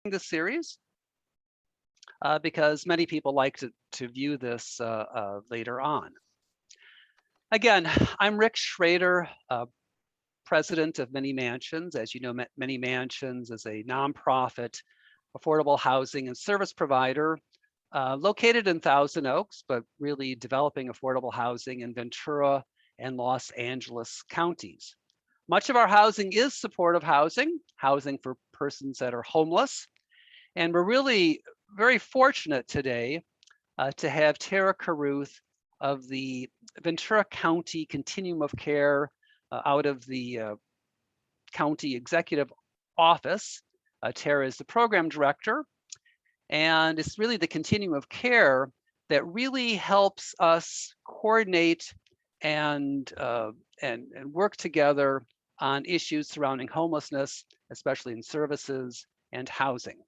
this series because many people like to view this later on. Again, I'm Rick Schrader, president of Many Mansions. As you know, Many Mansions is a nonprofit affordable housing and service provider located in Thousand Oaks, but really developing affordable housing in Ventura and Los Angeles counties. Much of our housing is supportive housing, housing for persons that are homeless. And we're really very fortunate today to have Tara Carruth of the Ventura County Continuum of Care out of the County Executive Office. Tara is the program director, and it's really the continuum of care that really helps us coordinate and work together on issues surrounding homelessness, especially in services and housing.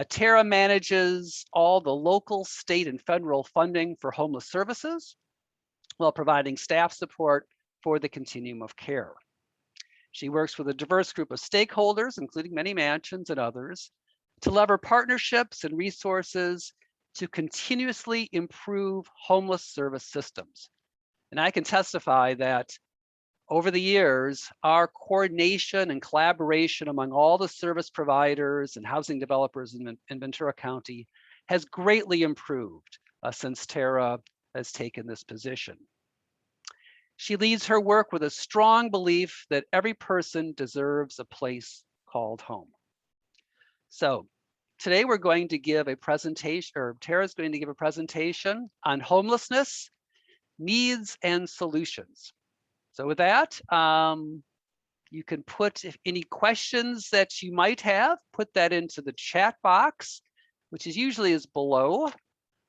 Tara manages all the local, state, and federal funding for homeless services while providing staff support for the continuum of care. She works with a diverse group of stakeholders, including Many Mansions and others, to lever partnerships and resources to continuously improve homeless service systems. And I can testify that over the years, our coordination and collaboration among all the service providers and housing developers in Ventura County has greatly improved since Tara has taken this position. She leads her work with a strong belief that every person deserves a place called home. So today we're going to give a presentation, or Tara's going to give a presentation on homelessness, needs, and solutions. So with that, you can put any questions that you might have, put that into the chat box, which is usually below,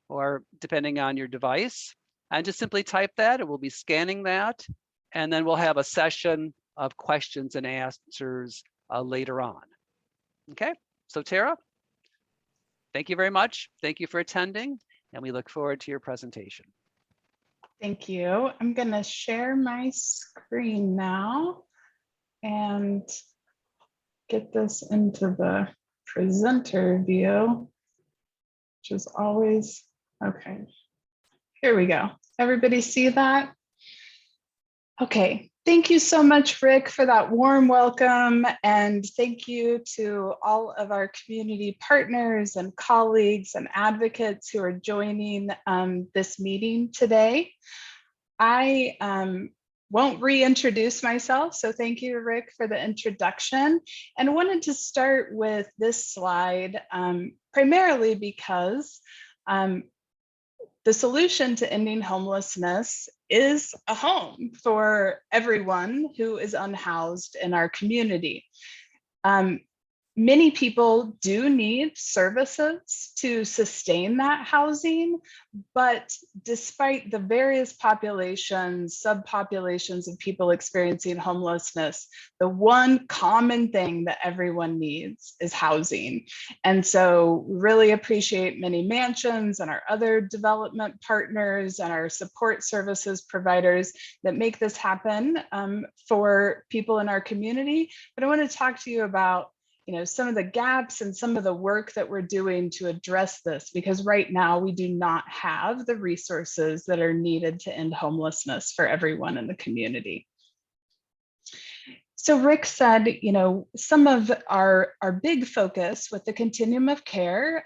or depending on your device, and just simply type that. It will be scanning that, and then we'll have a session of questions and answers later on. Okay, so Tara, thank you very much. Thank you for attending, and we look forward to your presentation. Thank you. I'm going to share my screen now and get this into the presenter view, which is always, okay. Here we go. Everybody see that? Okay. Thank you so much, Rick, for that warm welcome. And thank you to all of our community partners and colleagues and advocates who are joining this meeting today. I won't reintroduce myself, so thank you, Rick, for the introduction. And I wanted to start with this slide primarily because the solution to ending homelessness is a home for everyone who is unhoused in our community. Many people do need services to sustain that housing, but despite the various populations, subpopulations of people experiencing homelessness, the one common thing that everyone needs is housing. And so really appreciate Many Mansions and our other development partners and our support services providers that make this happen for people in our community. But I want to talk to you about some of the gaps and some of the work that we're doing to address this, because right now we do not have the resources that are needed to end homelessness for everyone in the community. So Rick said, some of our big focus with the continuum of care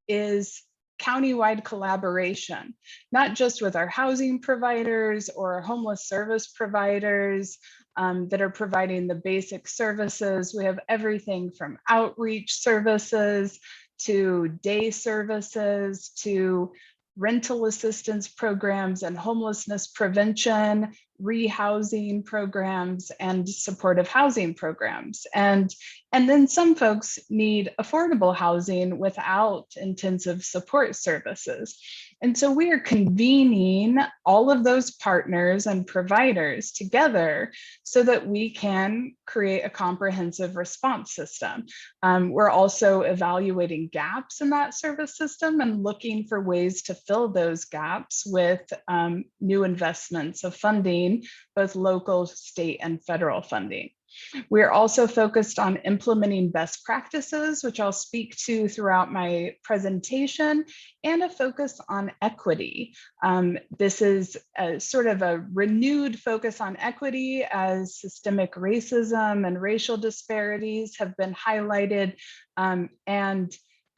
is countywide collaboration, not just with our housing providers or our homeless service providers that are providing the basic services. We have everything from outreach services to day services to rental assistance programs and homelessness prevention, rehousing programs, and supportive housing programs. And then some folks need affordable housing without intensive support services. And so we are convening all of those partners and providers together so that we can create a comprehensive response system. We're also evaluating gaps in that service system and looking for ways to fill those gaps with new investments of funding, both local, state, and federal funding. We're also focused on implementing best practices, which I'll speak to throughout my presentation, and a focus on equity. This is a sort of a renewed focus on equity as systemic racism and racial disparities have been highlighted, and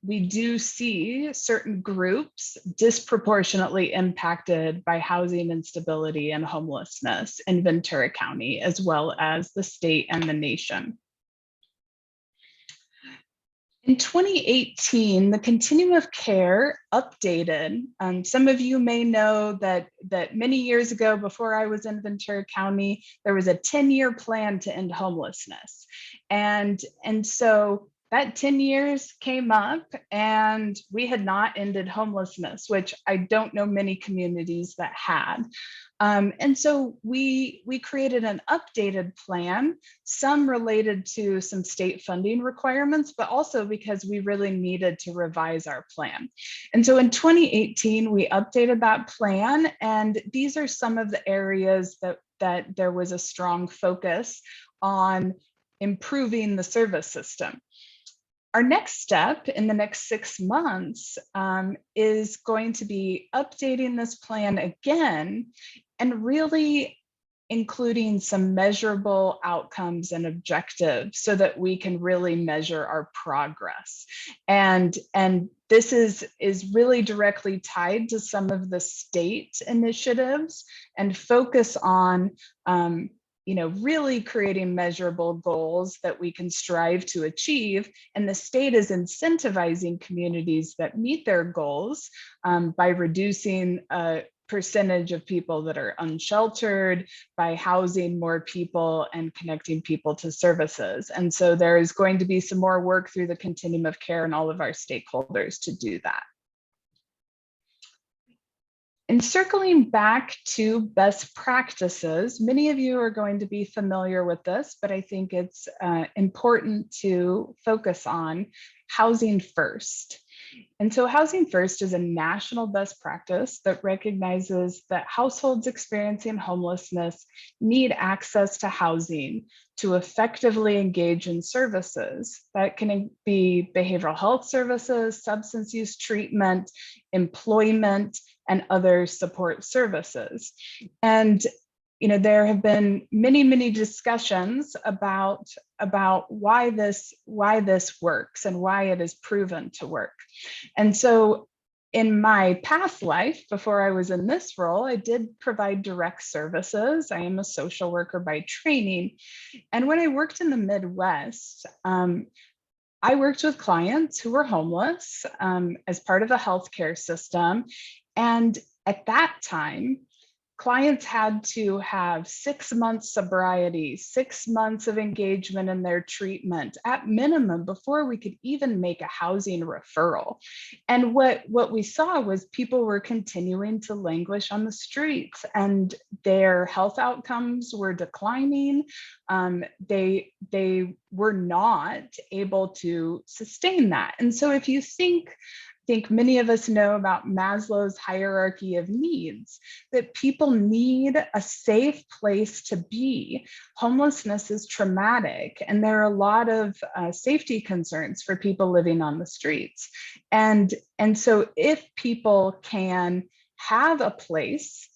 we do see certain groups disproportionately impacted by housing instability and homelessness in Ventura County, as well as the state and the nation. In 2018, the continuum of care updated. Some of you may know that many years ago, before I was in Ventura County, there was a 10-year plan to end homelessness. And so that 10 years came up and we had not ended homelessness, which I don't know many communities that had. And so we created an updated plan, some related to some state funding requirements, but also because we really needed to revise our plan. And so in 2018, we updated that plan, and these are some of the areas that there was a strong focus on improving the service system. Our next step in the next 6 months is going to be updating this plan again and really including some measurable outcomes and objectives so that we can really measure our progress. And this is really directly tied to some of the state initiatives and focus on really creating measurable goals that we can strive to achieve. And the state is incentivizing communities that meet their goals by reducing a percentage of people that are unsheltered, by housing more people and connecting people to services. And so there is going to be some more work through the continuum of care and all of our stakeholders to do that. And circling back to best practices, many of you are going to be familiar with this, but I think it's important to focus on housing first. And so housing first is a national best practice that recognizes that households experiencing homelessness need access to housing to effectively engage in services. That can be behavioral health services, substance use treatment, employment, and other support services. And there have been many discussions about why this works and why it is proven to work. And so in my past life, before I was in this role, I did provide direct services. I am a social worker by training. And when I worked in the Midwest, I worked with clients who were homeless as part of a healthcare system. And at that time, clients had to have 6 months sobriety, 6 months of engagement in their treatment at minimum before we could even make a housing referral. And what we saw was people were continuing to languish on the streets and their health outcomes were declining. They were not able to sustain that. And so if you think many of us know about Maslow's hierarchy of needs, that people need a safe place to be. Homelessness is traumatic, and there are a lot of safety concerns for people living on the streets. And so if people can have a place,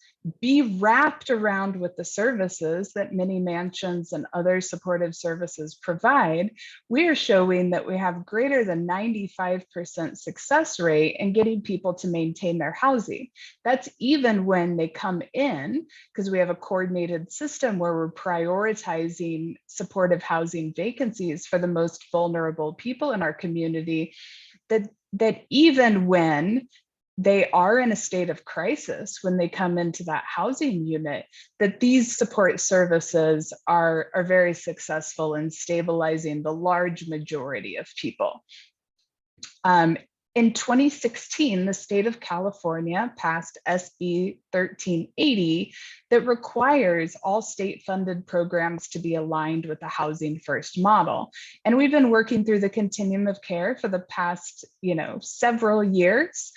be wrapped around with the services that many mansions and other supportive services provide, we are showing that we have greater than 95% success rate in getting people to maintain their housing. That's even when they come in, because we have a coordinated system where we're prioritizing supportive housing vacancies for the most vulnerable people in our community, that even when they are in a state of crisis when they come into that housing unit, that these support services are very successful in stabilizing the large majority of people. In 2016, the state of California passed SB 1380 that requires all state-funded programs to be aligned with the Housing First model. And we've been working through the continuum of care for the past, several years,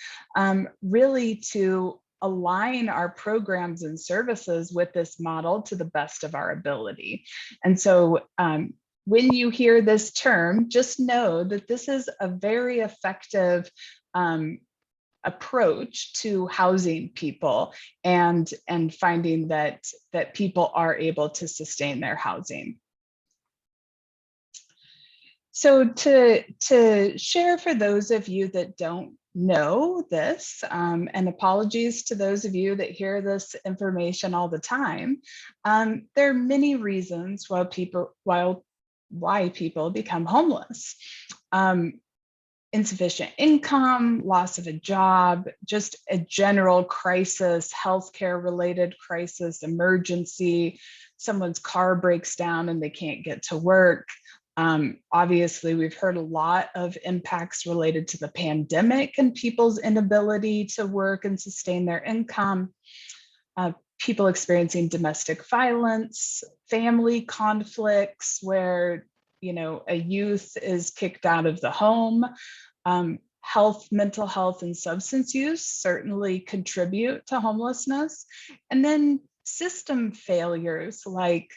really to align our programs and services with this model to the best of our ability. And so when you hear this term, just know that this is a very effective approach to housing people and finding that people are able to sustain their housing. So to share for those of you that don't know this, and apologies to those of you that hear this information all the time, there are many reasons why people become homeless. Insufficient income, loss of a job, just a general crisis, healthcare related crisis, emergency, someone's car breaks down and they can't get to work. Obviously, we've heard a lot of impacts related to the pandemic and people's inability to work and sustain their income. People experiencing domestic violence, family conflicts where a youth is kicked out of the home. Mental health and substance use certainly contribute to homelessness. And then system failures like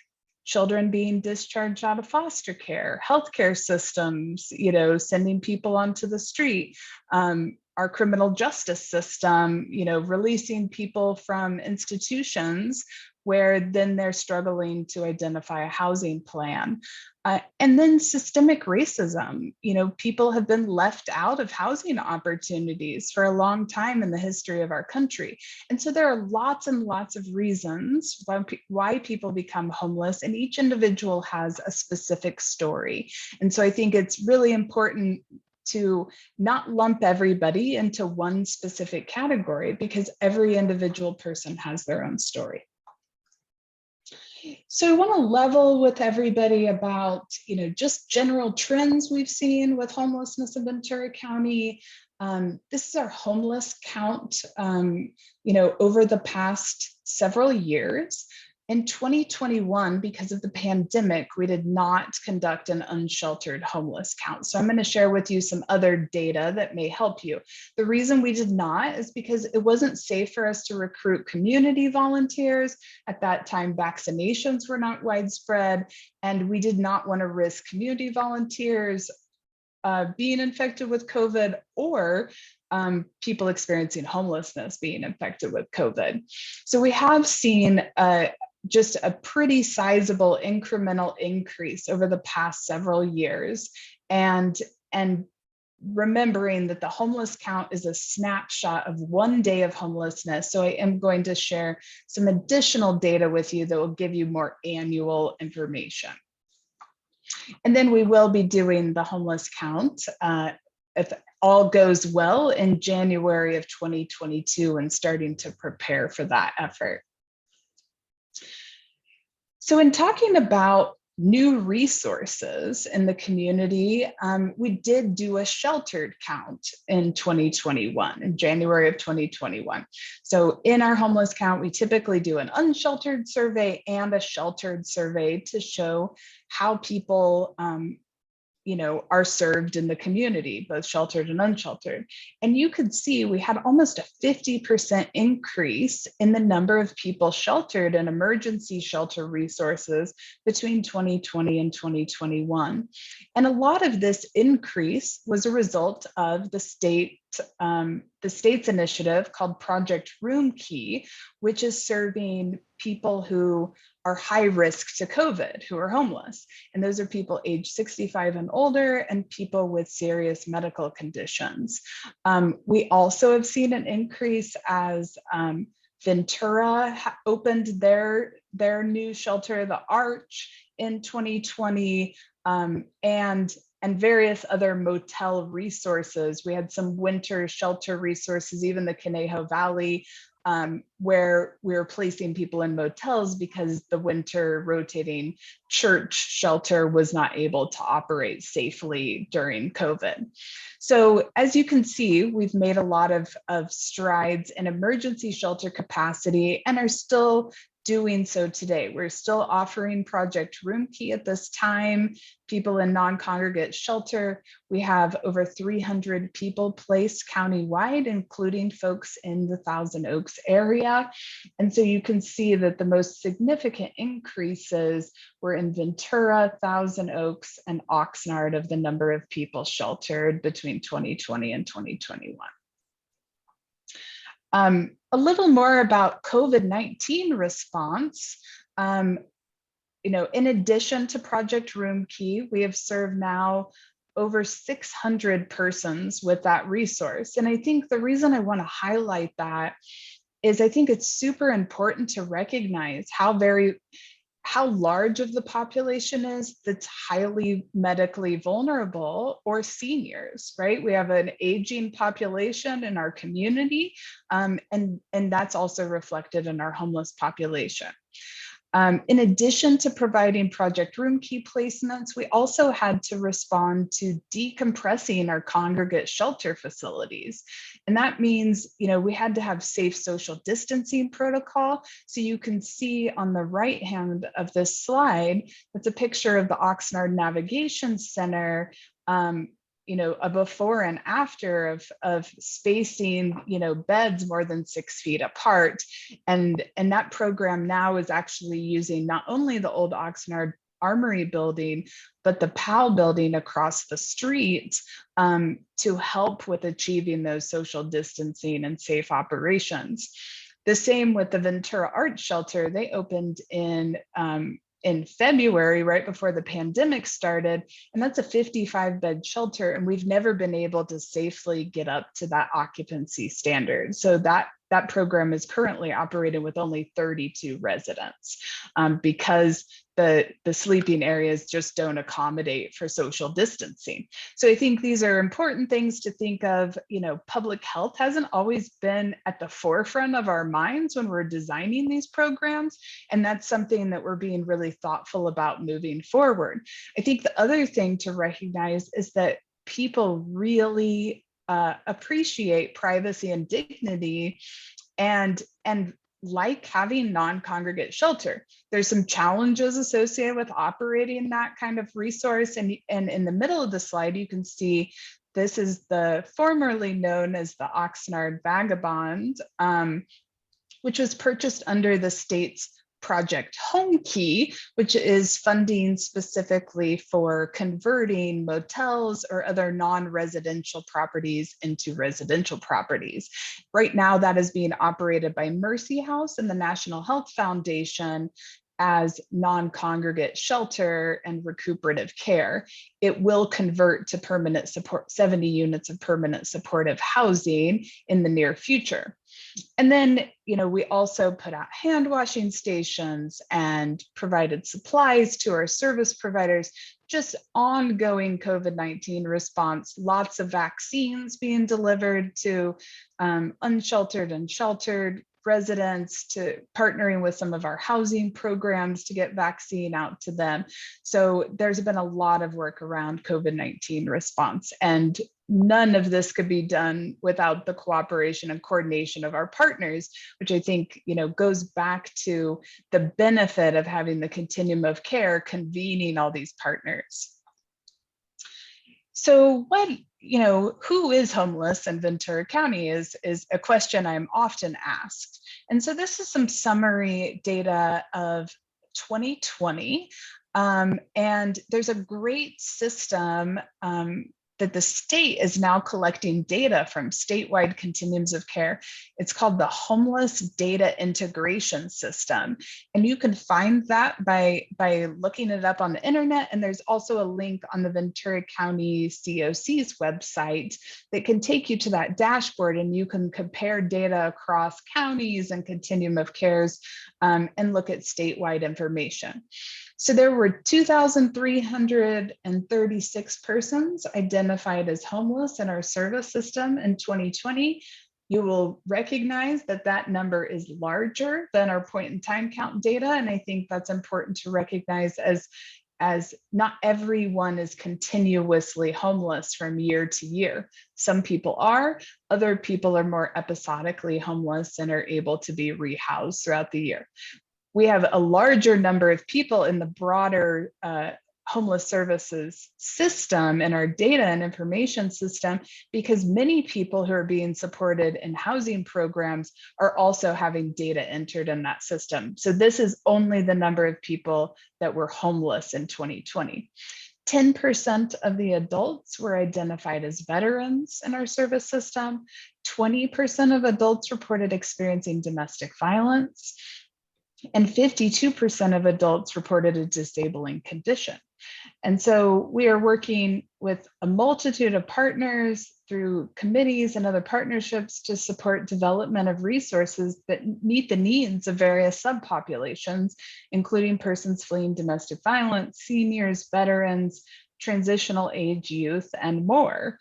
children being discharged out of foster care, healthcare systems, sending people onto the street, our criminal justice system, releasing people from institutions where then they're struggling to identify a housing plan. And then systemic racism. People have been left out of housing opportunities for a long time in the history of our country. And so there are lots and lots of reasons why people become homeless, and each individual has a specific story. And so I think it's really important to not lump everybody into one specific category because every individual person has their own story. So I want to level with everybody about, just general trends we've seen with homelessness in Ventura County. This is our homeless count, over the past several years. In 2021, because of the pandemic, we did not conduct an unsheltered homeless count. So I'm going to share with you some other data that may help you. The reason we did not is because it wasn't safe for us to recruit community volunteers. At that time, vaccinations were not widespread, and we did not want to risk community volunteers being infected with COVID or people experiencing homelessness being infected with COVID. So we have seen just a pretty sizable incremental increase over the past several years. And remembering that the homeless count is a snapshot of one day of homelessness. So I am going to share some additional data with you that will give you more annual information. And then we will be doing the homeless count if all goes well in January of 2022 and starting to prepare for that effort. So in talking about new resources in the community, we did do a sheltered count in 2021, in January of 2021. So in our homeless count, we typically do an unsheltered survey and a sheltered survey to show how people are served in the community, both sheltered and unsheltered. And you could see we had almost a 50% increase in the number of people sheltered in emergency shelter resources between 2020 and 2021. And a lot of this increase was a result of the state's initiative called Project Room Key, which is serving people who are high risk to COVID, who are homeless. And those are people age 65 and older and people with serious medical conditions. We also have seen an increase as Ventura opened their new shelter, the Arch, in 2020, and various other motel resources. We had some winter shelter resources, even the Conejo Valley, where we were placing people in motels because the winter rotating church shelter was not able to operate safely during COVID. So as you can see, we've made a lot of strides in emergency shelter capacity and are still doing so today. We're still offering Project Roomkey at this time, people in non-congregate shelter. We have over 300 people placed countywide, including folks in the Thousand Oaks area. And so you can see that the most significant increases were in Ventura, Thousand Oaks, and Oxnard of the number of people sheltered between 2020 and 2021. A little more about COVID-19 response. In addition to Project Roomkey, we have served now over 600 persons with that resource. And I think the reason I want to highlight that is I think it's super important to recognize how large of the population is that's highly medically vulnerable or seniors, right? We have an aging population in our community, and that's also reflected in our homeless population. In addition to providing Project Roomkey placements, we also had to respond to decompressing our congregate shelter facilities. And that means, we had to have safe social distancing protocol. So you can see on the right hand of this slide, it's a picture of the Oxnard Navigation Center, a before and after of spacing, beds more than 6 feet apart. And that program now is actually using not only the old Oxnard Armory building, but the PAL building across the street to help with achieving those social distancing and safe operations. The same with the Ventura Art Shelter. They opened in February, right before the pandemic started, and that's a 55-bed shelter, and we've never been able to safely get up to that occupancy standard. So that program is currently operating with only 32 residents because the sleeping areas just don't accommodate for social distancing. So I think these are important things to think of. Public health hasn't always been at the forefront of our minds when we're designing these programs, and that's something that we're being really thoughtful about moving forward. I think the other thing to recognize is that people really appreciate privacy and dignity and like having non-congregate shelter. There's some challenges associated with operating that kind of resource. And in the middle of the slide, you can see this is the formerly known as the Oxnard Vagabond, which was purchased under the state's Project Homekey, which is funding specifically for converting motels or other non-residential properties into residential properties. Right now, that is being operated by Mercy House and the National Health Foundation as non-congregate shelter and recuperative care. It will convert to permanent support, 70 units of permanent supportive housing in the near future. And then, we also put out hand washing stations and provided supplies to our service providers, just ongoing COVID-19 response, lots of vaccines being delivered to unsheltered and sheltered residents, to partnering with some of our housing programs to get vaccine out to them. So there's been a lot of work around COVID-19 response, and none of this could be done without the cooperation and coordination of our partners, which I think, goes back to the benefit of having the continuum of care convening all these partners. So who is homeless in Ventura County is a question I'm often asked. And so this is some summary data of 2020. And there's a great system that the state is now collecting data from statewide continuums of care. It's called the Homeless Data Integration System. And you can find that by looking it up on the internet. And there's also a link on the Ventura County COC's website that can take you to that dashboard, and you can compare data across counties and continuum of cares and look at statewide information. So there were 2,336 persons identified as homeless in our service system in 2020. You will recognize that that number is larger than our point in time count data. And I think that's important to recognize as not everyone is continuously homeless from year to year. Some people are, other people are more episodically homeless and are able to be rehoused throughout the year. we have a larger number of people in the broader homeless services system and our data and information system, because many people who are being supported in housing programs are also having data entered in that system. So this is only the number of people that were homeless in 2020. 10% of the adults were identified as veterans in our service system. 20% of adults reported experiencing domestic violence, and 52% of adults reported a disabling condition. And so we are working with a multitude of partners through committees and other partnerships to support development of resources that meet the needs of various subpopulations, including persons fleeing domestic violence, seniors, veterans, transitional age youth, and more.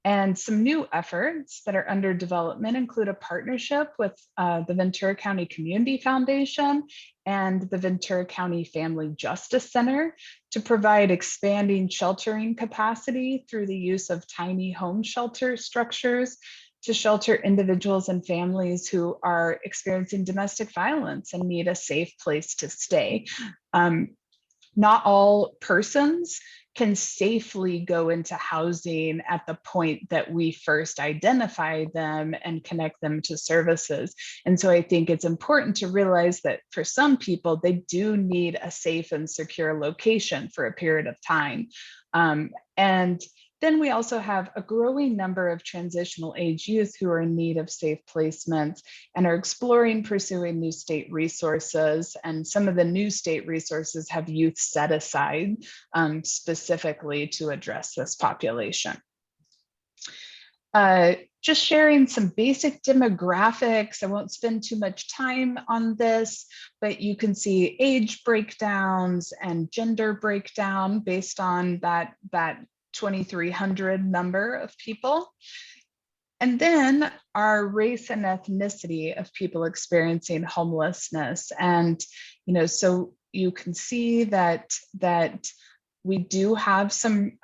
And some new efforts that are under development include a partnership with the Ventura County Community Foundation and the Ventura County Family Justice Center to provide expanding sheltering capacity through the use of tiny home shelter structures to shelter individuals and families who are experiencing domestic violence and need a safe place to stay. Not all persons can safely go into housing at the point that we first identify them and connect them to services. And so I think it's important to realize that for some people, they do need a safe and secure location for a period of time. And then we also have a growing number of transitional age youth who are in need of safe placements and are exploring pursuing new state resources. And some of the new state resources have youth set aside specifically to address this population. Just sharing some basic demographics. I won't spend too much time on this, but you can see age breakdowns and gender breakdown based on that 2,300 number of people. And then our race and ethnicity of people experiencing homelessness. And, so you can see that we do have some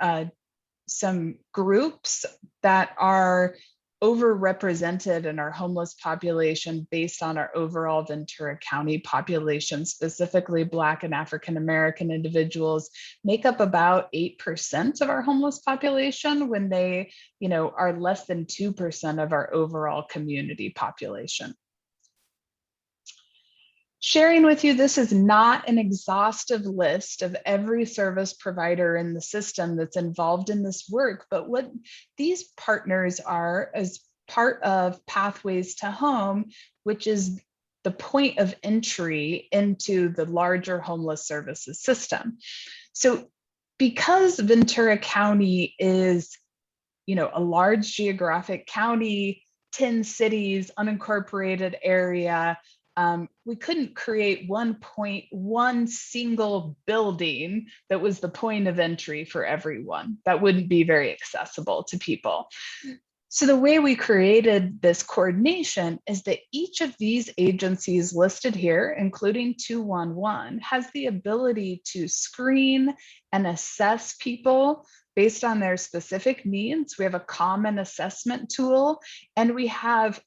groups that are overrepresented in our homeless population based on our overall Ventura County population. Specifically, Black and African American individuals make up about 8% of our homeless population when they, are less than 2% of our overall community population. Sharing with you, this is not an exhaustive list of every service provider in the system that's involved in this work, but what these partners are as part of Pathways to Home, which is the point of entry into the larger homeless services system. So because Ventura County is, a large geographic county, 10 cities, unincorporated area, we couldn't create one single building that was the point of entry for everyone. That wouldn't be very accessible to people. So the way we created this coordination is that each of these agencies listed here, including 211, has the ability to screen and assess people based on their specific needs. We have a common assessment tool, and we have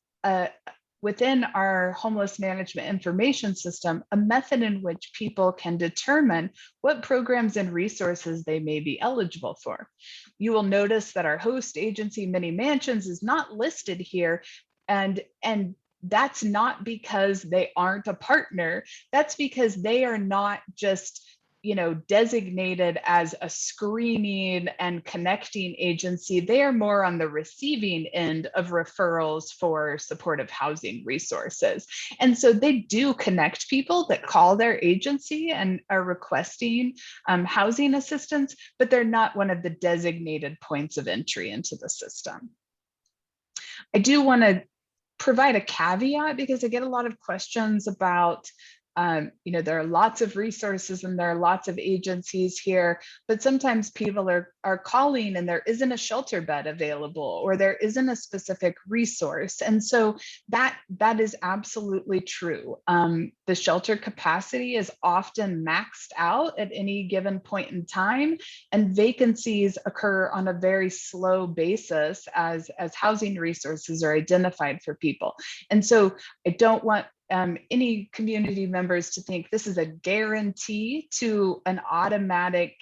within our homeless management information system, a method in which people can determine what programs and resources they may be eligible for. You will notice that our host agency, Many Mansions, is not listed here, and that's not because they aren't a partner. That's because they are not just designated as a screening and connecting agency. They are more on the receiving end of referrals for supportive housing resources. And so they do connect people that call their agency and are requesting housing assistance, but they're not one of the designated points of entry into the system. I do want to provide a caveat because I get a lot of questions about there are lots of resources and there are lots of agencies here, but sometimes people are calling and there isn't a shelter bed available or there isn't a specific resource. And so that is absolutely true. The shelter capacity is often maxed out at any given point in time, and vacancies occur on a very slow basis as housing resources are identified for people. And so I don't want any community members to think this is a guarantee to an automatic,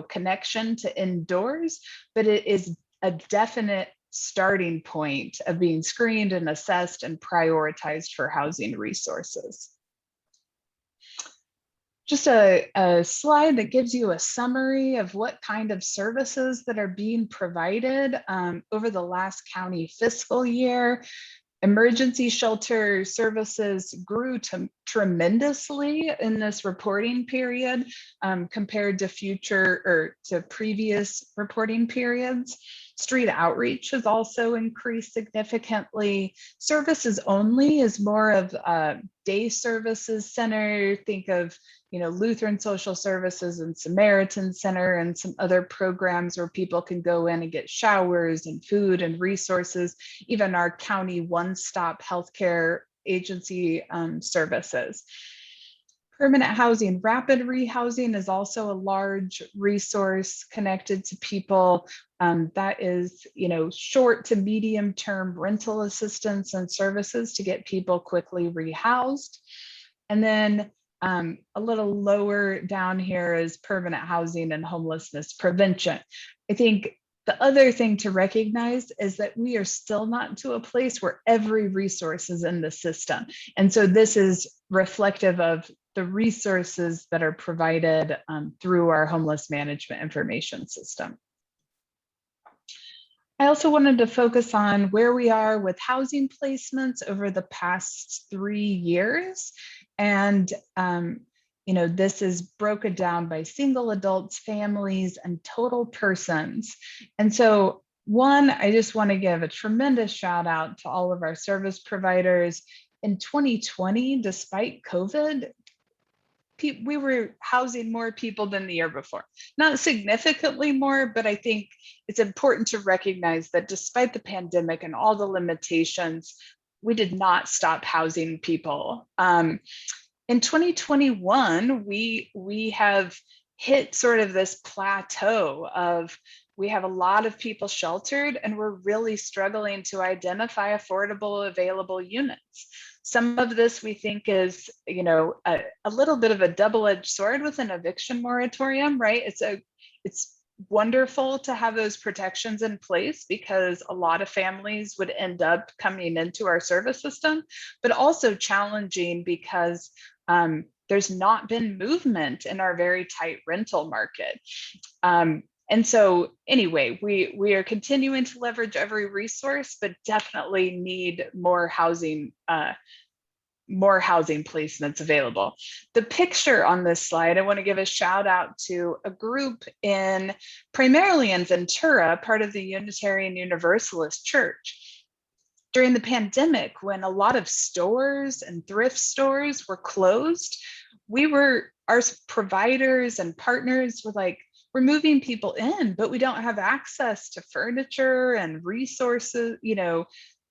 connection to indoors, but it is a definite starting point of being screened and assessed and prioritized for housing resources. Just a slide that gives you a summary of what kind of services that are being provided over the last county fiscal year. Emergency shelter services grew tremendously in this reporting period compared to previous reporting periods. Street outreach has also increased significantly. Services only is more of a day services center. Think of Lutheran Social Services and Samaritan Center and some other programs where people can go in and get showers and food and resources, even our county one-stop healthcare agency services. Permanent housing, rapid rehousing is also a large resource connected to people. That is, short to medium term rental assistance and services to get people quickly rehoused. And then a little lower down here is permanent housing and homelessness prevention. I think the other thing to recognize is that we are still not to a place where every resource is in the system. And so this is reflective of the resources that are provided through our homeless management information system. I also wanted to focus on where we are with housing placements over the past 3 years. And, this is broken down by single adults, families, and total persons. And so one, I just want to give a tremendous shout out to all of our service providers. In 2020, despite COVID, we were housing more people than the year before. Not significantly more, but I think it's important to recognize that despite the pandemic and all the limitations, we did not stop housing people. In 2021, we have hit sort of this plateau of we have a lot of people sheltered and we're really struggling to identify affordable available units. Some of this we think is, a little bit of a double-edged sword with an eviction moratorium, right? It's wonderful to have those protections in place because a lot of families would end up coming into our service system, but also challenging because there's not been movement in our very tight rental market. And so anyway, we are continuing to leverage every resource, but definitely need more housing placements available. The picture on this slide, I want to give a shout out to a group primarily in Ventura, part of the Unitarian Universalist Church. During the pandemic, when a lot of stores and thrift stores were closed, our providers and partners were like, we're moving people in, but we don't have access to furniture and resources,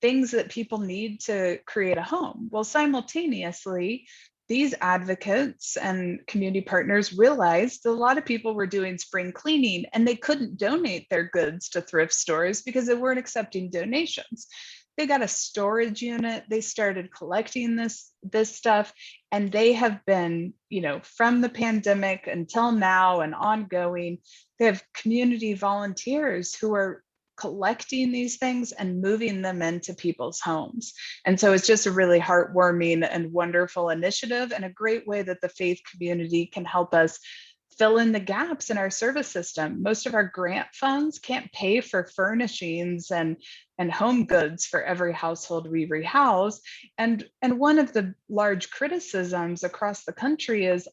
things that people need to create a home. Well, simultaneously, these advocates and community partners realized that a lot of people were doing spring cleaning and they couldn't donate their goods to thrift stores because they weren't accepting donations. They got a storage unit, they started collecting this stuff, and they have been, from the pandemic until now and ongoing, they have community volunteers who are collecting these things and moving them into people's homes. And so it's just a really heartwarming and wonderful initiative and a great way that the faith community can help us fill in the gaps in our service system. Most of our grant funds can't pay for furnishings and home goods for every household we rehouse. And one of the large criticisms across the country is,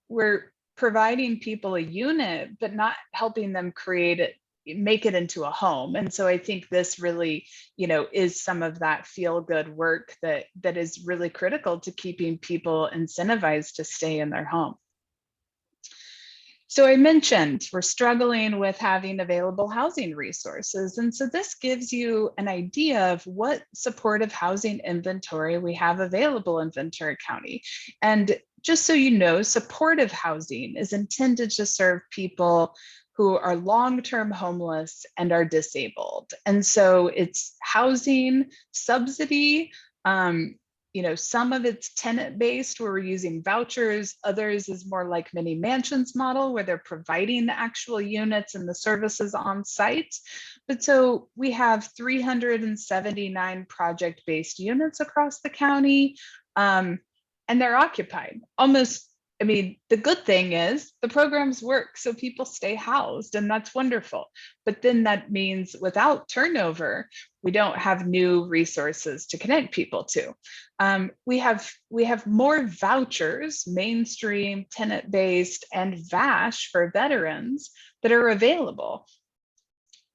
we're providing people a unit, but not helping them make it into a home. And so I think this really, is some of that feel-good work that is really critical to keeping people incentivized to stay in their home. So I mentioned we're struggling with having available housing resources. And so this gives you an idea of what supportive housing inventory we have available in Ventura County. And just so you know, supportive housing is intended to serve people who are long-term homeless and are disabled. And so it's housing subsidy, some of it's tenant-based where we're using vouchers, others is more like mini mansions model where they're providing the actual units and the services on site. But so we have 379 project-based units across the county, and they're occupied. The good thing is the programs work, so people stay housed, and that's wonderful. But then that means without turnover, we don't have new resources to connect people to. We have more vouchers, mainstream, tenant-based, and VASH for veterans that are available.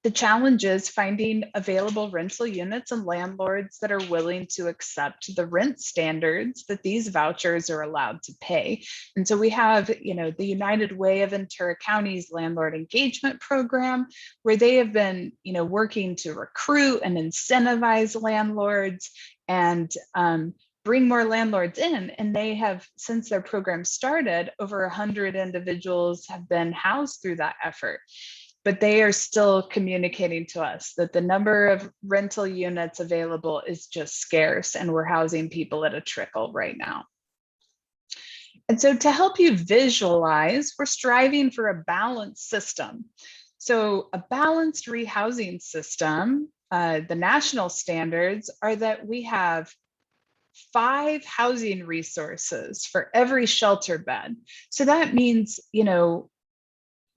The challenge is finding available rental units and landlords that are willing to accept the rent standards that these vouchers are allowed to pay. And so we have, the United Way of Ventura County's landlord engagement program, where they have been, working to recruit and incentivize landlords and bring more landlords in. And they have, since their program started, over 100 individuals have been housed through that effort. But they are still communicating to us that the number of rental units available is just scarce, and we're housing people at a trickle right now. And so to help you visualize, we're striving for a balanced system. So a balanced rehousing system, the national standards are that we have 5 housing resources for every shelter bed. So that means,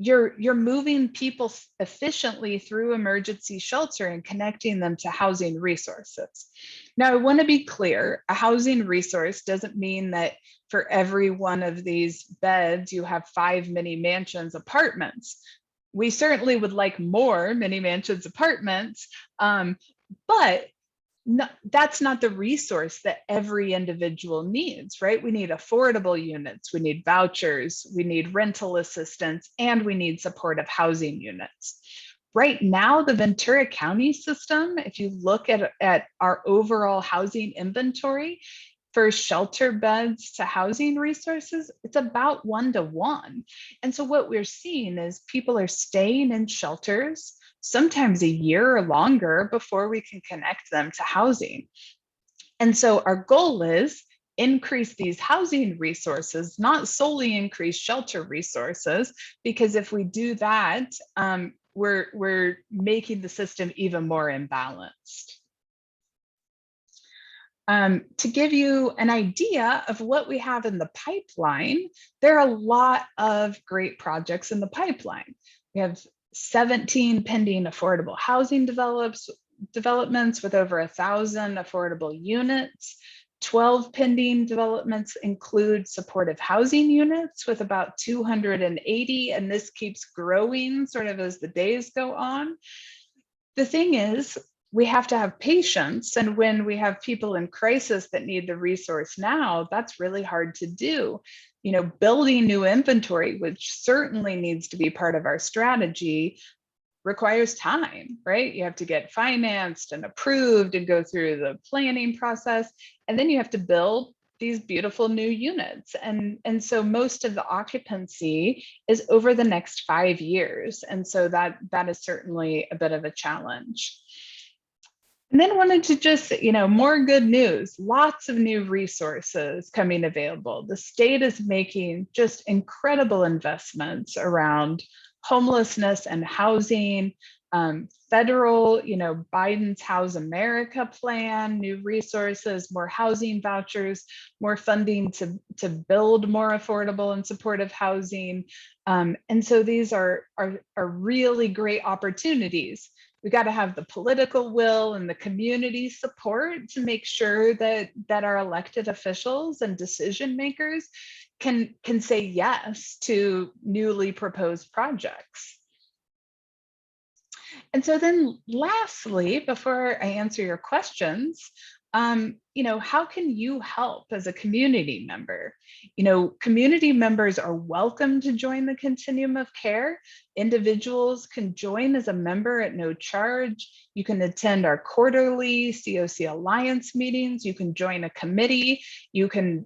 you're moving people efficiently through emergency shelter and connecting them to housing resources. Now, I want to be clear, a housing resource doesn't mean that for every one of these beds, you have 5 mini mansions apartments. We certainly would like more mini mansions apartments, but that's not the resource that every individual needs, right? We need affordable units, we need vouchers, we need rental assistance, and we need supportive housing units. Right now, the Ventura County system, if you look at our overall housing inventory, for shelter beds to housing resources, it's about 1-to-1. And so what we're seeing is people are staying in shelters sometimes a year or longer before we can connect them to housing. And so our goal is increase these housing resources, not solely increase shelter resources, because if we do that, we're making the system even more imbalanced. To give you an idea of what we have in the pipeline, there are a lot of great projects in the pipeline. We have 17 pending affordable housing developments with over 1,000 affordable units. 12 pending developments include supportive housing units with about 280, and this keeps growing sort of as the days go on. The thing is, we have to have patience, and when we have people in crisis that need the resource now, that's really hard to do. Building new inventory, which certainly needs to be part of our strategy, requires time, right? You have to get financed and approved and go through the planning process, and then you have to build these beautiful new units. And so most of the occupancy is over the next 5 years. And so that is certainly a bit of a challenge. And then wanted to just, more good news, lots of new resources coming available. The state is making just incredible investments around homelessness and housing, federal, Biden's House America plan, new resources, more housing vouchers, more funding to build more affordable and supportive housing. And so these are really great opportunities. We got to have the political will and the community support to make sure that our elected officials and decision makers can say yes to newly proposed projects. And so then lastly, before I answer your questions, how can you help as a community member? Community members are welcome to join the continuum of care. Individuals can join as a member at no charge. You can attend our quarterly COC Alliance meetings. You can join a committee. You can,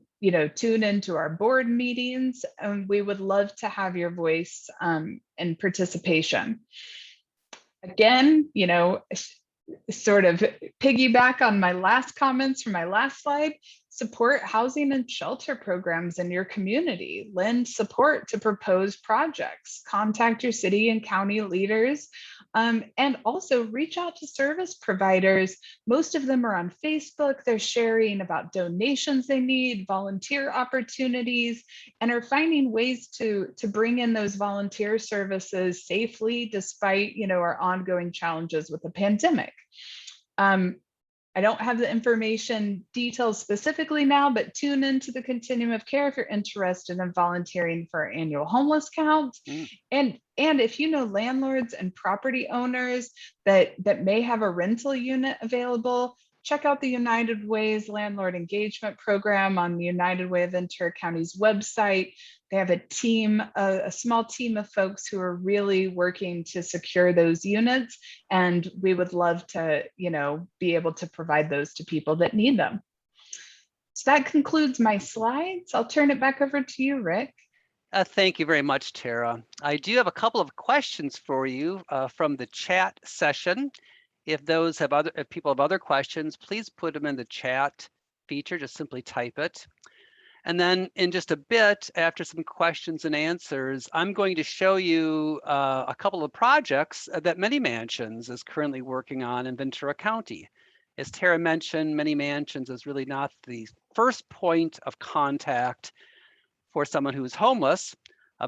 tune into our board meetings. And we would love to have your voice and participation. Again, sort of piggyback on my last comments from my last slide, support housing and shelter programs in your community, lend support to proposed projects, contact your city and county leaders, and also reach out to service providers. Most of them are on Facebook. They're sharing about donations they need, volunteer opportunities, and are finding ways to bring in those volunteer services safely despite, our ongoing challenges with the pandemic. I don't have the information details specifically now, but tune into the continuum of care if you're interested in volunteering for our annual homeless count. And if you know landlords and property owners that may have a rental unit available, check out the United Way's Landlord Engagement Program on the United Way of Ventura County's website. They have a small team of folks who are really working to secure those units. And we would love to, be able to provide those to people that need them. So that concludes my slides. I'll turn it back over to you, Rick. Thank you very much, Tara. I do have a couple of questions for you from the chat session. If people have other questions, please put them in the chat feature, just simply type it. And then in just a bit, after some questions and answers, I'm going to show you a couple of projects that Many Mansions is currently working on in Ventura County. As Tara mentioned, Many Mansions is really not the first point of contact for someone who is homeless,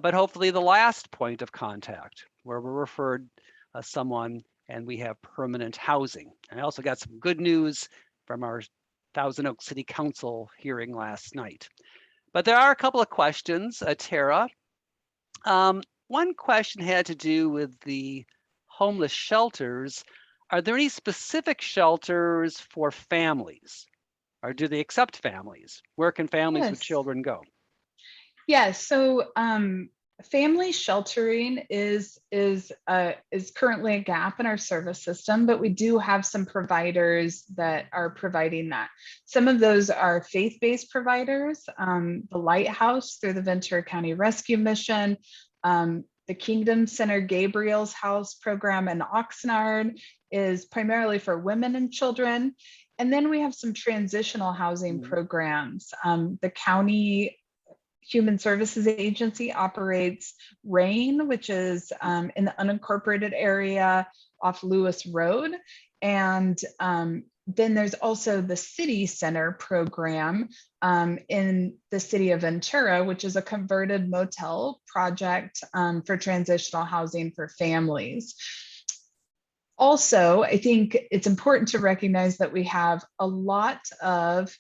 but hopefully the last point of contact where we're referred someone and we have permanent housing. And I also got some good news from our Thousand Oaks City Council hearing last night. But there are a couple of questions, Tara. One question had to do with the homeless shelters. Are there any specific shelters for families? Or do they accept families? Where can families with children go? Yes, so family sheltering is currently a gap in our service system, but we do have some providers that are providing that. Some of those are faith-based providers, the Lighthouse through the Ventura County Rescue Mission, the Kingdom Center Gabriel's House program in Oxnard is primarily for women and children. And then we have some transitional housing programs. The county Human Services Agency operates RAIN, which is in the unincorporated area off Lewis Road. And then there's also the City Center program in the city of Ventura, which is a converted motel project for transitional housing for families. Also, I think it's important to recognize that we have a lot of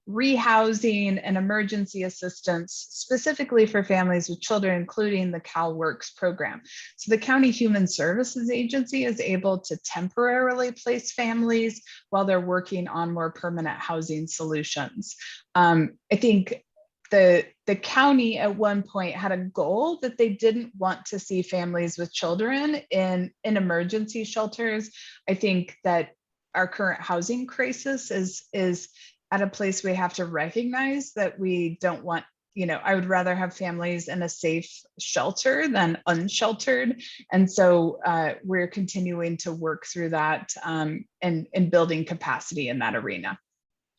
rehousing and emergency assistance specifically for families with children, including the CalWorks program. So the County Human Services Agency is able to temporarily place families while they're working on more permanent housing solutions. I think the county at one point had a goal that they didn't want to see families with children in emergency shelters. I think that our current housing crisis is at a place we have to recognize that we don't want, I would rather have families in a safe shelter than unsheltered. And so we're continuing to work through that and building capacity in that arena.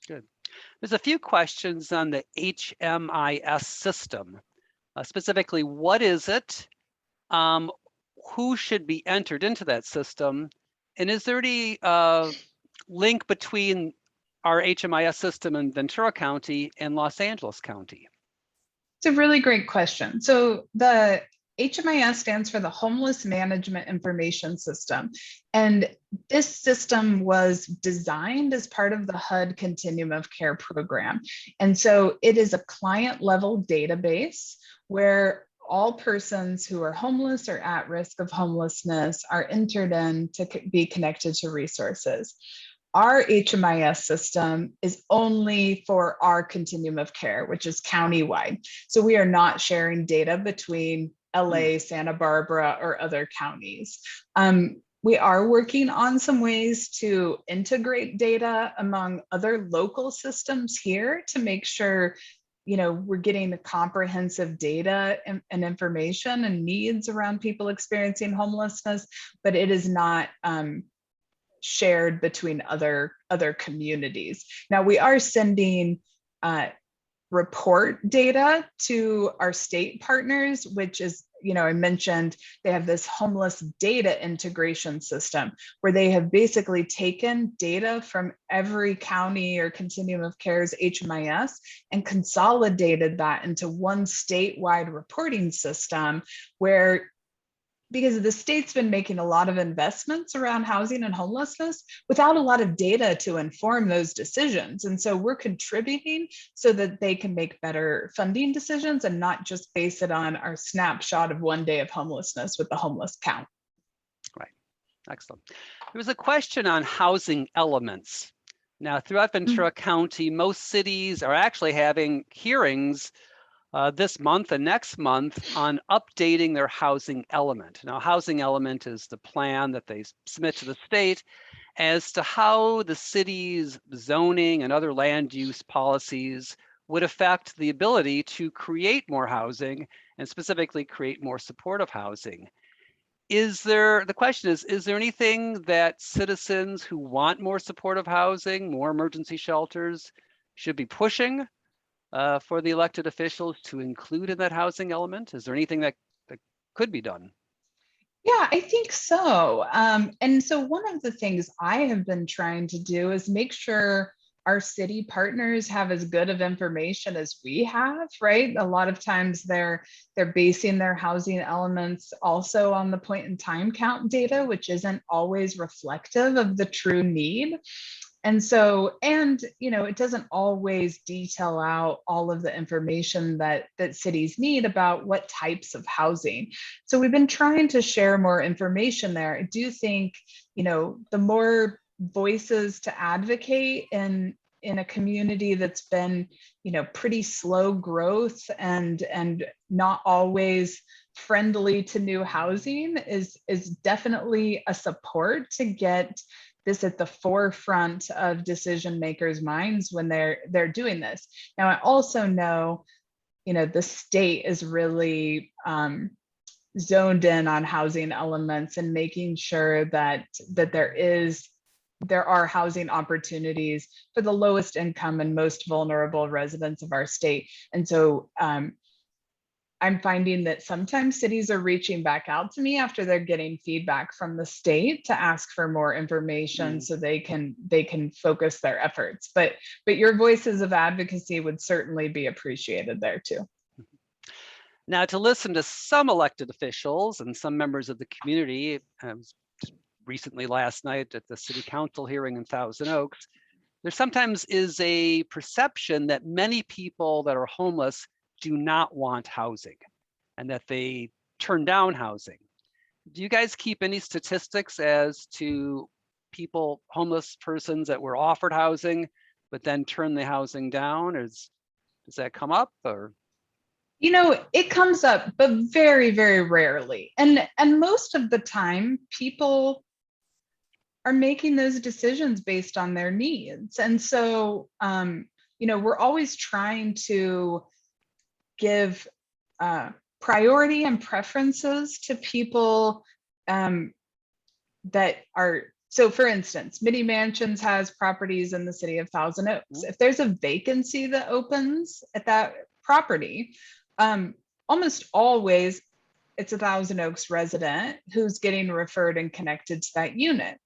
Good. There's a few questions on the HMIS system. Specifically, what is it? Who should be entered into that system? And is there any link between our HMIS system in Ventura County and Los Angeles County? It's a really great question. So the HMIS stands for the Homeless Management Information System. And this system was designed as part of the HUD Continuum of Care program. And so it is a client level database where all persons who are homeless or at risk of homelessness are entered in to be connected to resources. Our HMIS system is only for our continuum of care, which is countywide. So we are not sharing data between LA, Santa Barbara, or other counties. We are working on some ways to integrate data among other local systems here to make sure we're getting the comprehensive data and information and needs around people experiencing homelessness, but it is not shared between other communities. Now we are sending report data to our state partners, which is, I mentioned they have this homeless data integration system where they have basically taken data from every county or continuum of care's HMIS and consolidated that into one statewide reporting system where, because the state's been making a lot of investments around housing and homelessness without a lot of data to inform those decisions. And so we're contributing so that they can make better funding decisions and not just base it on our snapshot of one day of homelessness with the homeless count. Right. Excellent. There was a question on housing elements. Now, throughout Ventura County, most cities are actually having hearings this month and next month on updating their housing element. Now, housing element is the plan that they submit to the state as to how the city's zoning and other land use policies would affect the ability to create more housing and specifically create more supportive housing. The question is there anything that citizens who want more supportive housing, more emergency shelters, should be pushing for the elected officials to include in that housing element? Is there anything that could be done? Yeah, I think so. And so one of the things I have been trying to do is make sure our city partners have as good of information as we have, right? A lot of times they're basing their housing elements also on the point in time count data, which isn't always reflective of the true need. And so, it doesn't always detail out all of the information that cities need about what types of housing. So we've been trying to share more information there. I do think, the more voices to advocate in a community that's been, pretty slow growth and not always friendly to new housing is definitely a support to get this at the forefront of decision makers' minds when they're doing this. Now, I also know, the state is really zoned in on housing elements and making sure that there are housing opportunities for the lowest income and most vulnerable residents of our state. And so I'm finding that sometimes cities are reaching back out to me after they're getting feedback from the state to ask for more information so they can focus their efforts. But your voices of advocacy would certainly be appreciated there too. Now, to listen to some elected officials and some members of the community, recently last night at the city council hearing in Thousand Oaks, there sometimes is a perception that many people that are homeless do not want housing and that they turn down housing. Do you guys keep any statistics as to homeless persons that were offered housing, but then turn the housing down? Does that come up or? It comes up, but very, very rarely. And most of the time, people are making those decisions based on their needs. And so, we're always trying to give priority and preferences to people that are, so for instance, Mini Mansions has properties in the city of Thousand Oaks. If there's a vacancy that opens at that property, almost always it's a Thousand Oaks resident who's getting referred and connected to that unit.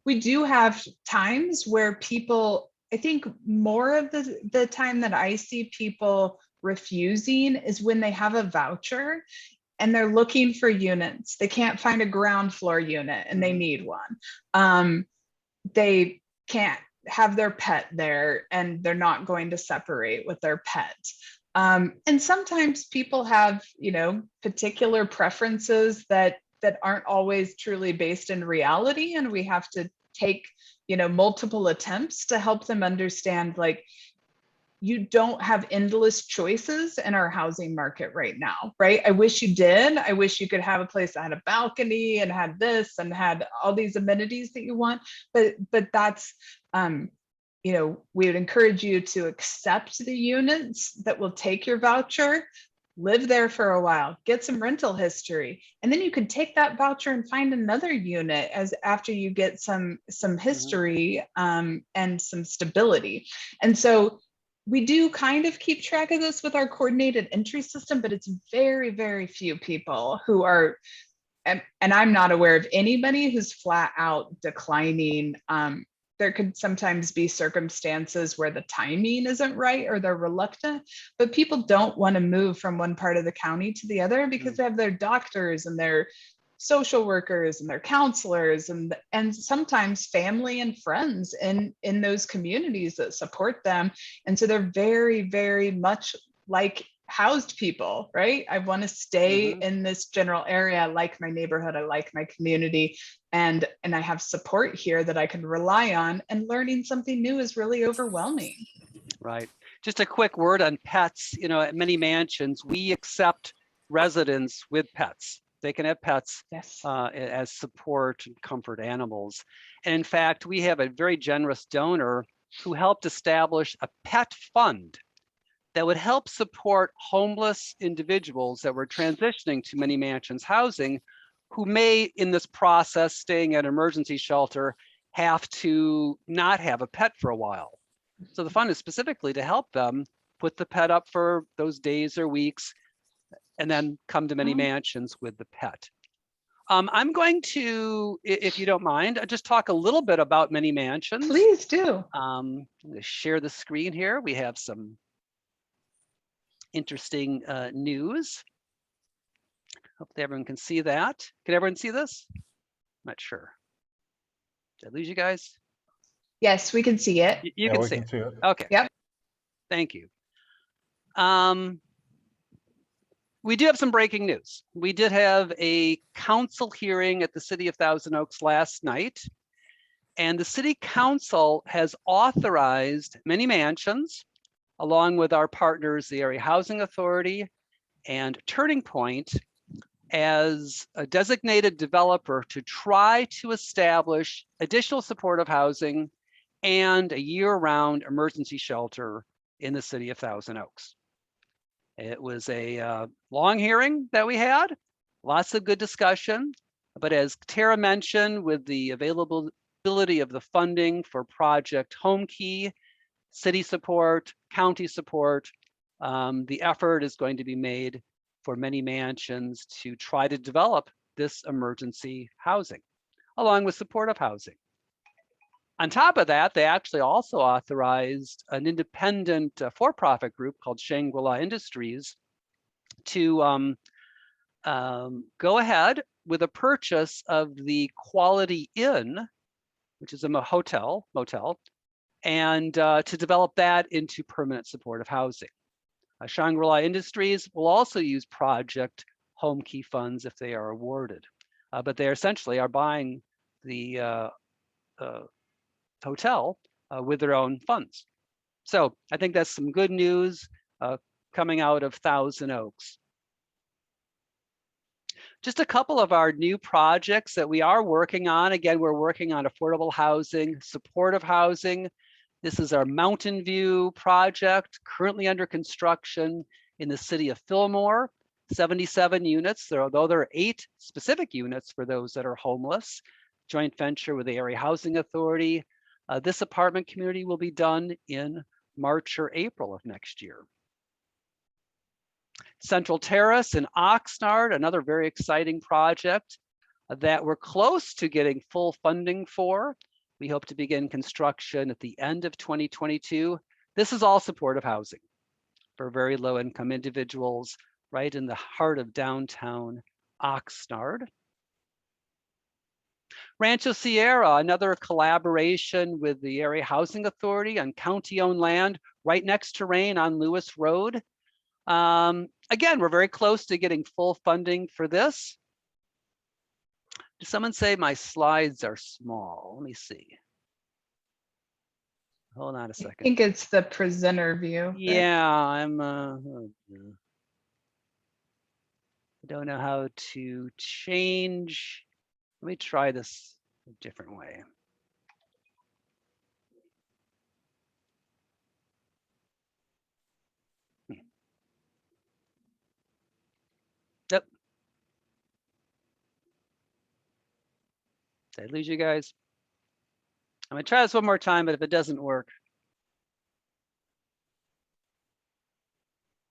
We do have times where people, I think more of the time that I see people refusing is when they have a voucher and they're looking for units. They can't find a ground floor unit and they need one. They can't have their pet there and they're not going to separate with their pet. And sometimes people have, particular preferences that aren't always truly based in reality. And we have to take, multiple attempts to help them understand, like, you don't have endless choices in our housing market right now, right? I wish you did. I wish you could have a place that had a balcony and had this and had all these amenities that you want. But that's, we would encourage you to accept the units that will take your voucher, live there for a while, get some rental history, and then you could take that voucher and find another unit as after you get some history and some stability. And so we do kind of keep track of this with our coordinated entry system, but it's very, very few people who are, and I'm not aware of anybody who's flat out declining. There could sometimes be circumstances where the timing isn't right or they're reluctant, but people don't want to move from one part of the county to the other because they have their doctors and their social workers and their counselors and sometimes family and friends in those communities that support them. And so they're very, very much like housed people, right? I want to stay in this general area. I like my neighborhood. I like my community. And I have support here that I can rely on, and learning something new is really overwhelming. Right. Just a quick word on pets. You know, at many mansions, we accept residents with pets. They can have pets as support and comfort animals. And in fact, we have a very generous donor who helped establish a pet fund that would help support homeless individuals that were transitioning to many mansions housing, who may, in this process, staying at an emergency shelter, have to not have a pet for a while. So the fund is specifically to help them put the pet up for those days or weeks, and then come to many mansions with the pet. I'm going to, if you don't mind, just talk a little bit about many mansions. Please do. I'm going to share the screen here. We have some interesting news. Hopefully everyone can see that. Can everyone see this? Not sure. Did I lose you guys? Yes, we can see it. You can see it. Okay. Yep. Thank you. We do have some breaking news. We did have a council hearing at the city of Thousand Oaks last night, and the city council has authorized many mansions, along with our partners, the Area Housing Authority and Turning Point, as a designated developer to try to establish additional supportive housing and a year-round emergency shelter in the city of Thousand Oaks. It was a long hearing that we had, lots of good discussion, but as Tara mentioned, with the availability of the funding for Project Home Key, city support, county support, the effort is going to be made for many mansions to try to develop this emergency housing, along with supportive housing. On top of that, they actually also authorized an independent for-profit group called Shangri-La Industries to go ahead with a purchase of the Quality Inn, which is a motel, and to develop that into permanent supportive housing. Shangri-La Industries will also use Project Home Key funds if they are awarded, but they essentially are buying the hotel with their own funds. So I think that's some good news coming out of Thousand Oaks. Just a couple of our new projects that we are working on. Again, we're working on affordable housing, supportive housing. This is our Mountain View project, currently under construction in the city of Fillmore, 77 units, although there are 8 specific units for those that are homeless, joint venture with the Area Housing Authority. This apartment community will be done in March or April of next year. Central Terrace in Oxnard, another very exciting project that we're close to getting full funding for. We hope to begin construction at the end of 2022. This is all supportive housing for very low income individuals right in the heart of downtown Oxnard. Rancho Sierra, another collaboration with the Area Housing Authority on county-owned land right next to Rain on Lewis Road. Again, we're very close to getting full funding for this. Did someone say my slides are small? Let me see. Hold on a second. I think it's the presenter view. Yeah, I'm I don't know how to change. Let me try this a different way. Did I lose you guys? I'm gonna try this one more time, but if it doesn't work,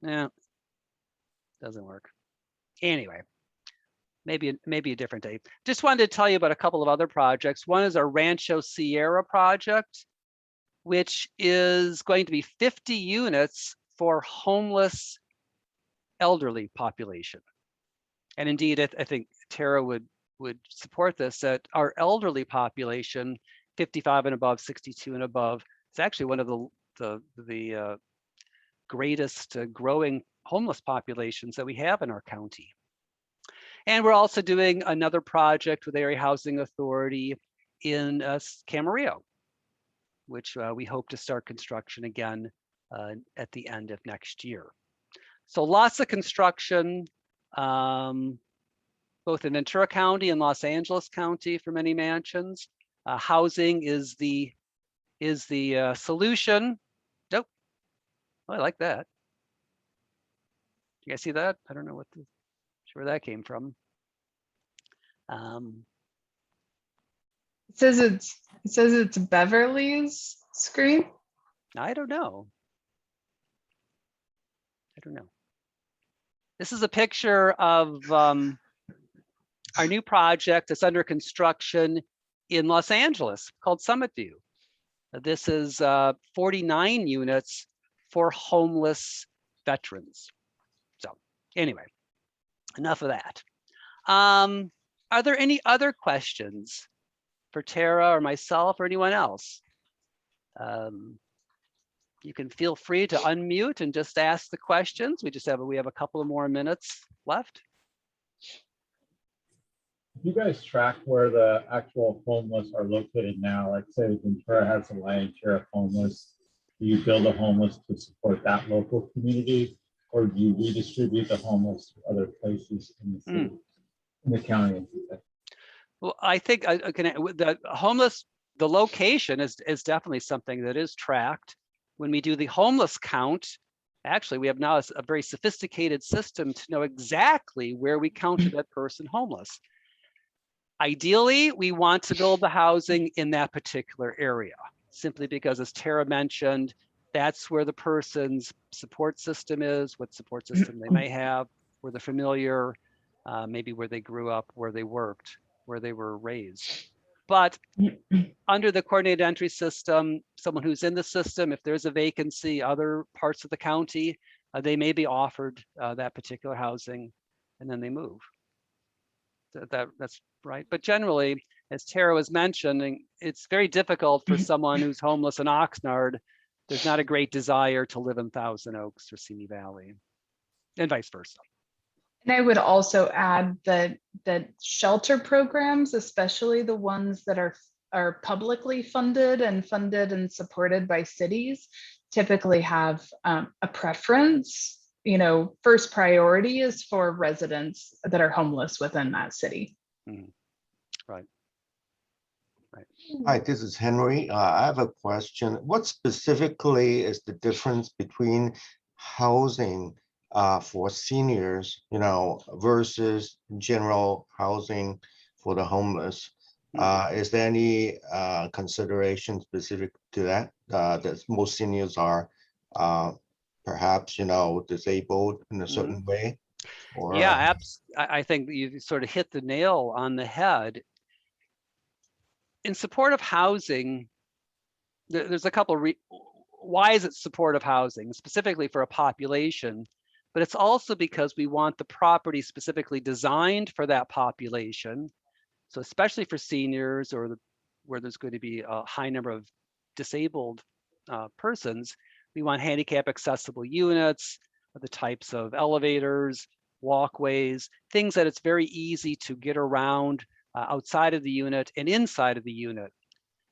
yeah, doesn't work. Anyway, maybe a different day. Just wanted to tell you about a couple of other projects. One is our Rancho Sierra project, which is going to be 50 units for homeless elderly population. And indeed, I think Tara would support this, that our elderly population, 55 and above, 62 and above, is actually one of the greatest growing homeless populations that we have in our county. And we're also doing another project with Area Housing Authority in Camarillo, which we hope to start construction again at the end of next year. So lots of construction, both in Ventura County and Los Angeles County for many mansions. Housing is the solution. Nope. Oh, I like that. You guys see that? I don't know where that came from. It says it's Beverly's screen. I don't know. This is a picture of our new project that's under construction in Los Angeles called Summit View. This is 49 units for homeless veterans. So anyway, enough of that. Are there any other questions for Tara or myself or anyone else? You can feel free to unmute and just ask the questions. We have a couple of more minutes left. You guys track where the actual homeless are located now? Like say Ventura has a lion's share of homeless. Do you build a homeless to support that local community, or do you redistribute the homeless to other places in the city, in the county? Well, I think the homeless, the location is definitely something that is tracked. When we do the homeless count, actually we have now a very sophisticated system to know exactly where we counted that person homeless. Ideally, we want to build the housing in that particular area, simply because, as Tara mentioned, that's where the person's support system is, what support system they may have, where they're familiar, maybe where they grew up, where they worked, where they were raised. But under the coordinated entry system, someone who's in the system, if there's a vacancy, other parts of the county, they may be offered that particular housing, and then they move. That's right. But generally, as Tara was mentioning, it's very difficult for someone who's homeless in Oxnard. There's not a great desire to live in Thousand Oaks or Simi Valley, and vice versa. And I would also add that shelter programs, especially the ones that are publicly funded and supported by cities, typically have a preference. You know, first priority is for residents that are homeless within that city. Mm-hmm. Right. Hi, this is Henry. I have a question. What specifically is the difference between housing for seniors, versus general housing for the homeless? Is there any consideration specific to that? That most seniors are perhaps, disabled in a certain way? Or, yeah, I think you sort of hit the nail on the head. In supportive housing, there's a couple of why is it supportive housing, specifically for a population, but it's also because we want the property specifically designed for that population. So especially for seniors or where there's going to be a high number of disabled persons, we want handicap accessible units, the types of elevators, walkways, things that it's very easy to get around outside of the unit and inside of the unit.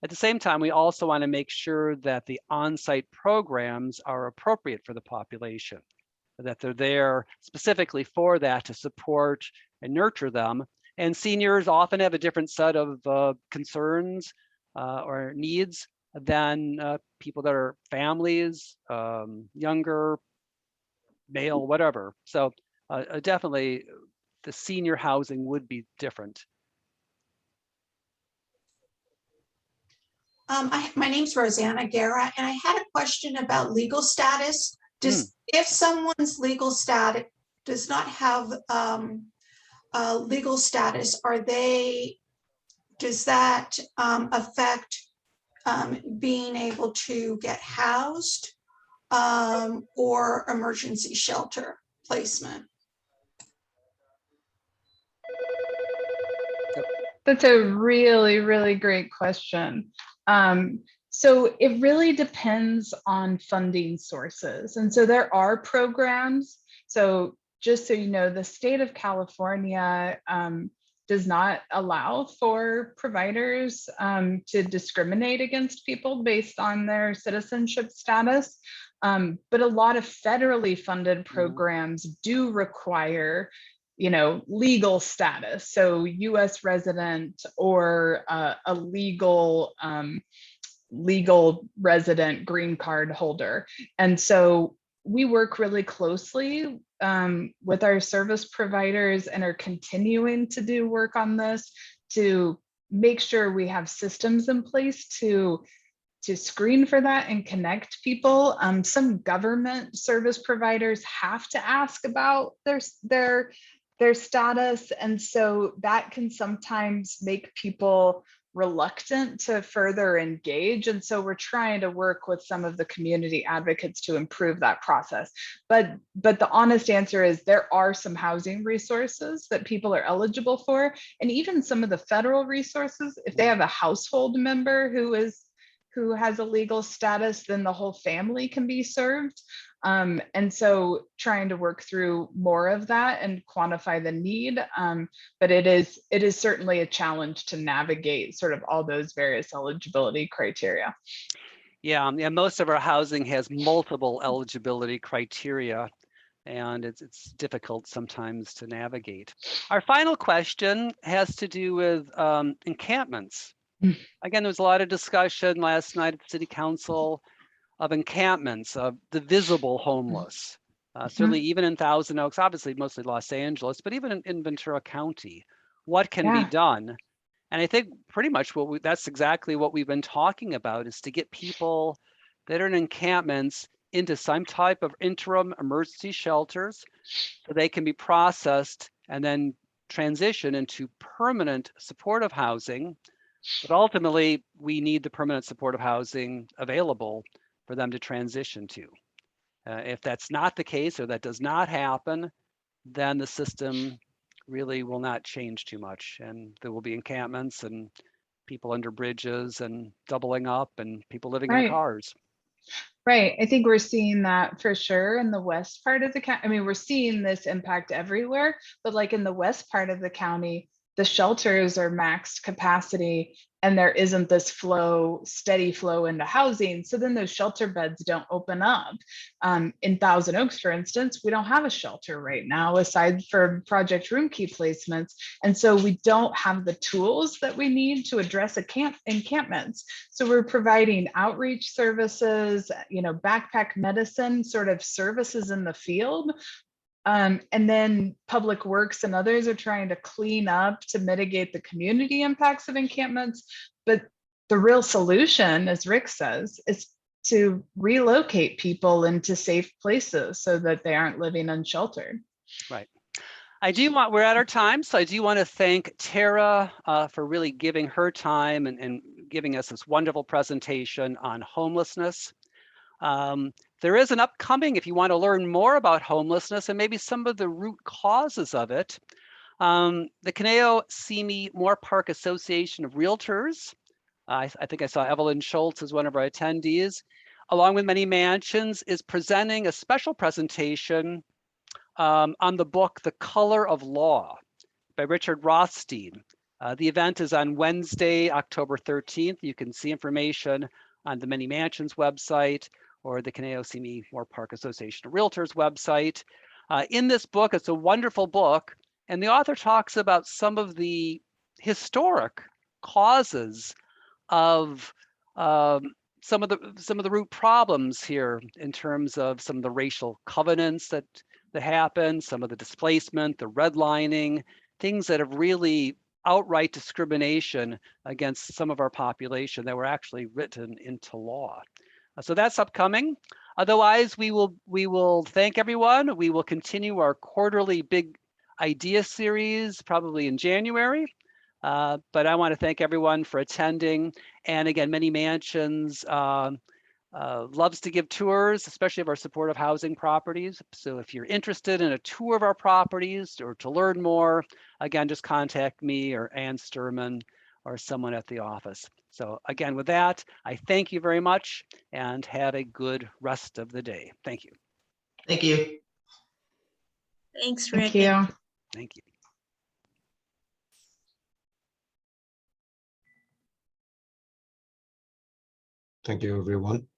At the same time, we also want to make sure that the on-site programs are appropriate for the population, that they're there specifically for that, to support and nurture them. And seniors often have a different set of concerns or needs than people that are families, younger, male, whatever. So definitely the senior housing would be different. My name's Rosanna Guerra, and I had a question about legal status. If someone's legal status does not have legal status, does that affect being able to get housed or emergency shelter placement? That's a really, really great question. So it really depends on funding sources. And so there are programs. So just so you know, the state of California does not allow for providers to discriminate against people based on their citizenship status. But a lot of federally funded programs do require legal status, so US resident or a legal resident green card holder. And so we work really closely with our service providers and are continuing to do work on this to make sure we have systems in place to screen for that and connect people. Some government service providers have to ask about their status. And so that can sometimes make people reluctant to further engage. And so we're trying to work with some of the community advocates to improve that process. But the honest answer is there are some housing resources that people are eligible for. And even some of the federal resources, if they have a household member who has a legal status, then the whole family can be served. And so trying to work through more of that and quantify the need. But it is certainly a challenge to navigate sort of all those various eligibility criteria. Yeah, most of our housing has multiple eligibility criteria, and it's difficult sometimes to navigate. Our final question has to do with encampments. Again, there was a lot of discussion last night at the City Council of encampments, of the visible homeless. Certainly even in Thousand Oaks, obviously mostly Los Angeles, but even in Ventura County, what can be done? And I think pretty much that's exactly what we've been talking about, is to get people that are in encampments into some type of interim emergency shelters so they can be processed and then transition into permanent supportive housing. But ultimately, we need the permanent supportive housing available for them to transition to. If that's not the case, or that does not happen, then the system really will not change too much. And there will be encampments and people under bridges and doubling up and people living in cars. Right. I think we're seeing that for sure in the west part of the county. I mean, we're seeing this impact everywhere, but like in the west part of the county, the shelters are maxed capacity and there isn't this steady flow into housing. So then those shelter beds don't open up. In Thousand Oaks, for instance, we don't have a shelter right now, aside from Project Room Key placements. And so we don't have the tools that we need to address encampments. So we're providing outreach services, backpack medicine sort of services in the field. And then Public Works and others are trying to clean up to mitigate the community impacts of encampments. But the real solution, as Rick says, is to relocate people into safe places so that they aren't living unsheltered. Right. We're at our time, so I do want to thank Tara for really giving her time and giving us this wonderful presentation on homelessness. There is an upcoming, if you want to learn more about homelessness and maybe some of the root causes of it, the Caneo-Simi Moore Park Association of Realtors, I think I saw Evelyn Schultz as one of our attendees, along with Many Mansions, is presenting a special presentation on the book, The Color of Law by Richard Rothstein. The event is on Wednesday, October 13th. You can see information on the Many Mansions website or the Caneo-Simi Moore Park Association of Realtors website. In this book, it's a wonderful book, and the author talks about some of the historic causes of some of the root problems here in terms of some of the racial covenants that happen, some of the displacement, the redlining, things that have really outright discrimination against some of our population that were actually written into law. So that's upcoming. Otherwise, we will thank everyone. We will continue our quarterly big idea series probably in January. But I want to thank everyone for attending. And again, Many Mansions loves to give tours, especially of our supportive housing properties. So if you're interested in a tour of our properties or to learn more, again, just contact me or Ann Sturman or someone at the office. So again, with that, I thank you very much and have a good rest of the day. Thank you. Thank you. Thanks, Rick. Thank you. Thank you. Thank you, everyone.